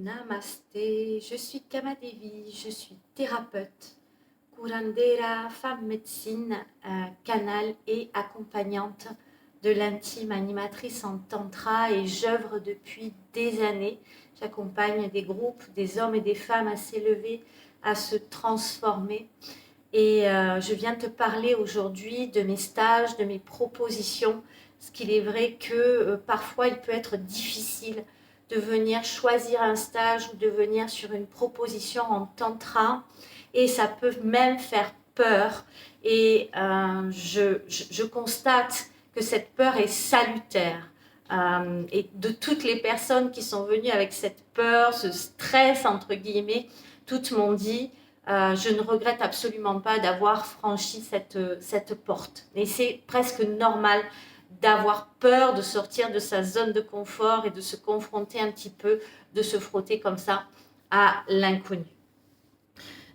Namasté, je suis Kamadevi, je suis thérapeute, curandera, femme médecine, canal et accompagnante de l'intime, animatrice en tantra et j'œuvre depuis des années. J'accompagne des groupes, des hommes et des femmes à s'élever, à se transformer. Et je viens te parler aujourd'hui de mes stages, de mes propositions, parce qu'il est vrai que parfois il peut être difficile de venir choisir un stage ou de venir sur une proposition en tantra et ça peut même faire peur et je constate que cette peur est salutaire et de toutes les personnes qui sont venues avec cette peur, ce stress entre guillemets, toutes m'ont dit je ne regrette absolument pas d'avoir franchi cette porte et c'est presque normal d'avoir peur de sortir de sa zone de confort et de se confronter un petit peu, de se frotter comme ça à l'inconnu.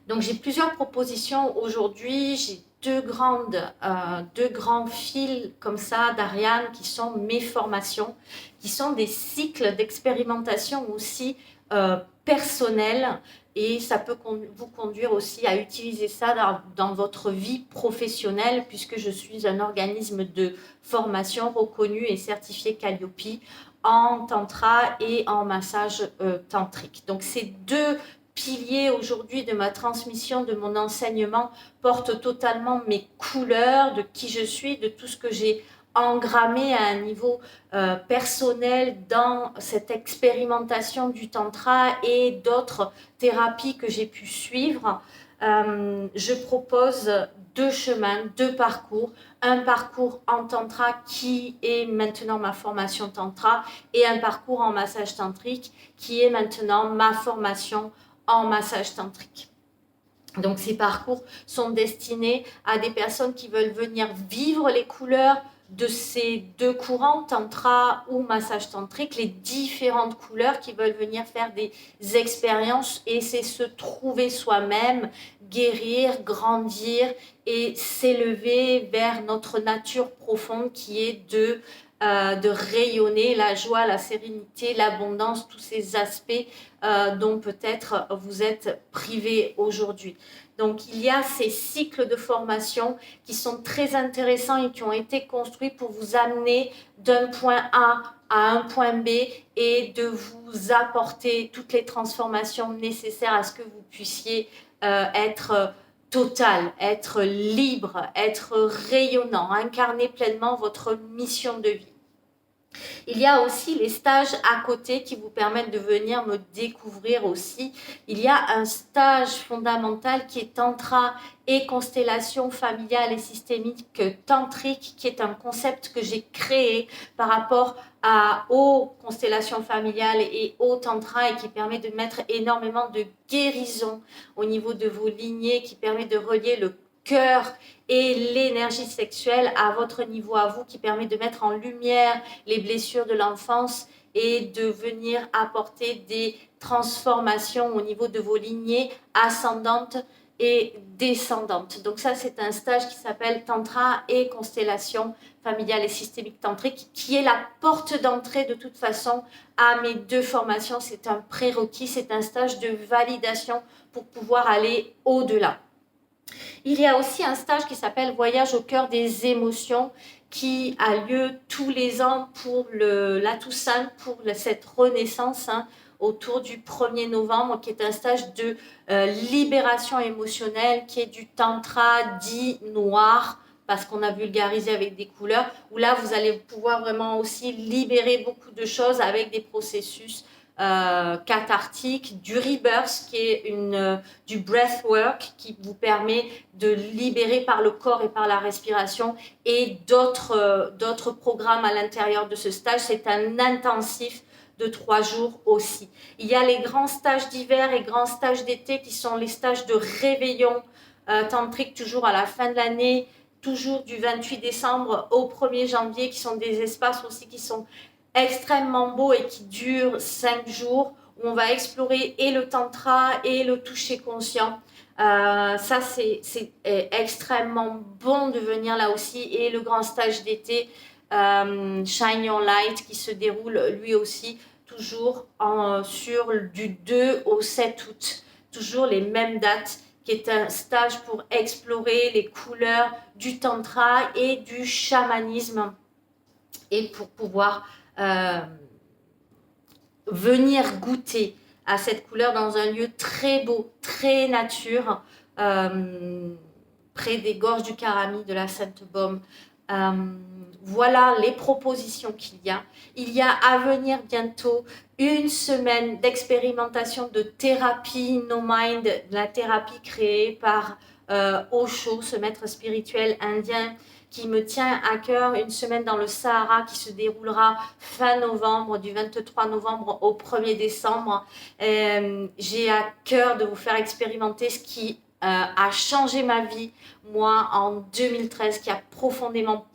Donc j'ai plusieurs propositions aujourd'hui, j'ai deux grands fils comme ça d'Ariane qui sont mes formations, qui sont des cycles d'expérimentation aussi personnels et ça peut vous conduire aussi à utiliser ça dans votre vie professionnelle puisque je suis un organisme de formation reconnu et certifié Calliope en tantra et en massage tantrique. Donc ces deux piliers aujourd'hui de ma transmission, de mon enseignement, portent totalement mes couleurs, de qui je suis, de tout ce que j'ai engrammé à un niveau personnel dans cette expérimentation du tantra et d'autres thérapies que j'ai pu suivre. Je propose deux chemins, deux parcours. Un parcours en tantra qui est maintenant ma formation tantra et un parcours en massage tantrique qui est maintenant ma formation en massage tantrique. Donc ces parcours sont destinés à des personnes qui veulent venir vivre les couleurs de ces deux courants, tantra ou massage tantrique, les différentes couleurs qui veulent venir faire des expériences et c'est se trouver soi-même, guérir, grandir et s'élever vers notre nature profonde qui est de rayonner la joie, la sérénité, l'abondance, tous ces aspects dont peut-être vous êtes privé aujourd'hui. Donc il y a ces cycles de formation qui sont très intéressants et qui ont été construits pour vous amener d'un point A à un point B et de vous apporter toutes les transformations nécessaires à ce que vous puissiez être total, être libre, être rayonnant, incarner pleinement votre mission de vie. Il y a aussi les stages à côté qui vous permettent de venir me découvrir aussi. Il y a un stage fondamental qui est tantra et constellation familiale et systémique tantrique, qui est un concept que j'ai créé par rapport aux constellations familiales et au tantra et qui permet de mettre énormément de guérison au niveau de vos lignées, qui permet de relier le cœur et l'énergie sexuelle à votre niveau à vous, qui permet de mettre en lumière les blessures de l'enfance et de venir apporter des transformations au niveau de vos lignées ascendantes et descendantes. Donc ça, c'est un stage qui s'appelle Tantra et Constellation familiale et systémique tantrique, qui est la porte d'entrée de toute façon à mes deux formations. C'est un prérequis, c'est un stage de validation pour pouvoir aller au-delà. Il y a aussi un stage qui s'appelle Voyage au cœur des émotions qui a lieu tous les ans pour la Toussaint, pour cette renaissance autour du 1er novembre, qui est un stage de libération émotionnelle, qui est du tantra dit noir, parce qu'on a vulgarisé avec des couleurs, où là, vous allez pouvoir vraiment aussi libérer beaucoup de choses avec des processus cathartique, du rebirth qui est du breathwork qui vous permet de libérer par le corps et par la respiration et d'autres programmes à l'intérieur de ce stage. C'est un intensif de 3 jours aussi. Il y a les grands stages d'hiver et grands stages d'été qui sont les stages de réveillon tantrique toujours à la fin de l'année, toujours du 28 décembre au 1er janvier qui sont des espaces aussi qui sont extrêmement beau et qui dure 5 jours où on va explorer et le tantra et le toucher conscient. Ça, c'est extrêmement bon de venir là aussi. Et le grand stage d'été, Shine Your Light, qui se déroule lui aussi toujours sur du 2 au 7 août, toujours les mêmes dates, qui est un stage pour explorer les couleurs du tantra et du chamanisme et pour pouvoir venir goûter à cette couleur dans un lieu très beau, très nature, près des gorges du Karami, de la Sainte-Baume. Voilà les propositions qu'il y a. Il y a à venir bientôt une semaine d'expérimentation de thérapie No Mind, la thérapie créée par Osho, ce maître spirituel indien qui me tient à cœur, une semaine dans le Sahara qui se déroulera fin novembre, du 23 novembre au 1er décembre. J'ai à cœur de vous faire expérimenter ce qui a changé ma vie, moi, en 2013, qui a profondément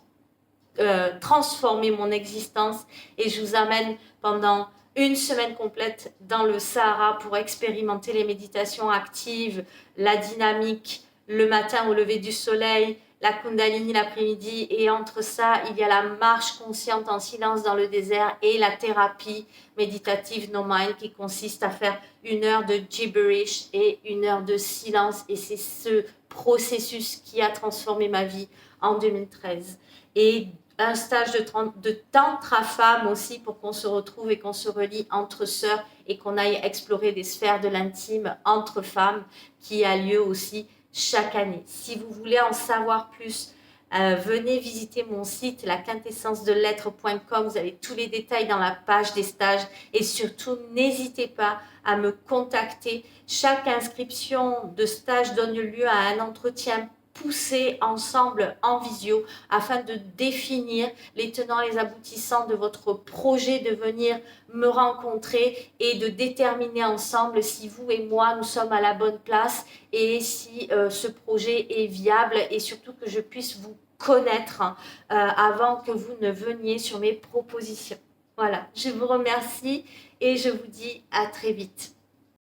transformé mon existence. Et je vous amène pendant une semaine complète dans le Sahara pour expérimenter les méditations actives, la dynamique, le matin au lever du soleil, la Kundalini l'après-midi, et entre ça, il y a la marche consciente en silence dans le désert et la thérapie méditative No Mind qui consiste à faire 1 heure de gibberish et 1 heure de silence, et c'est ce processus qui a transformé ma vie en 2013. Et un stage de tantra femme aussi pour qu'on se retrouve et qu'on se relie entre sœurs et qu'on aille explorer des sphères de l'intime entre femmes qui a lieu aussi chaque année. Si vous voulez en savoir plus, venez visiter mon site laquintessencedelettre.com. Vous avez tous les détails dans la page des stages et surtout n'hésitez pas à me contacter. Chaque inscription de stage donne lieu à un entretien poussé ensemble en visio afin de définir les tenants et les aboutissants de votre projet, de venir me rencontrer et de déterminer ensemble si vous et moi nous sommes à la bonne place et si ce projet est viable, et surtout que je puisse vous connaître avant que vous ne veniez sur mes propositions. Voilà, je vous remercie et je vous dis à très vite.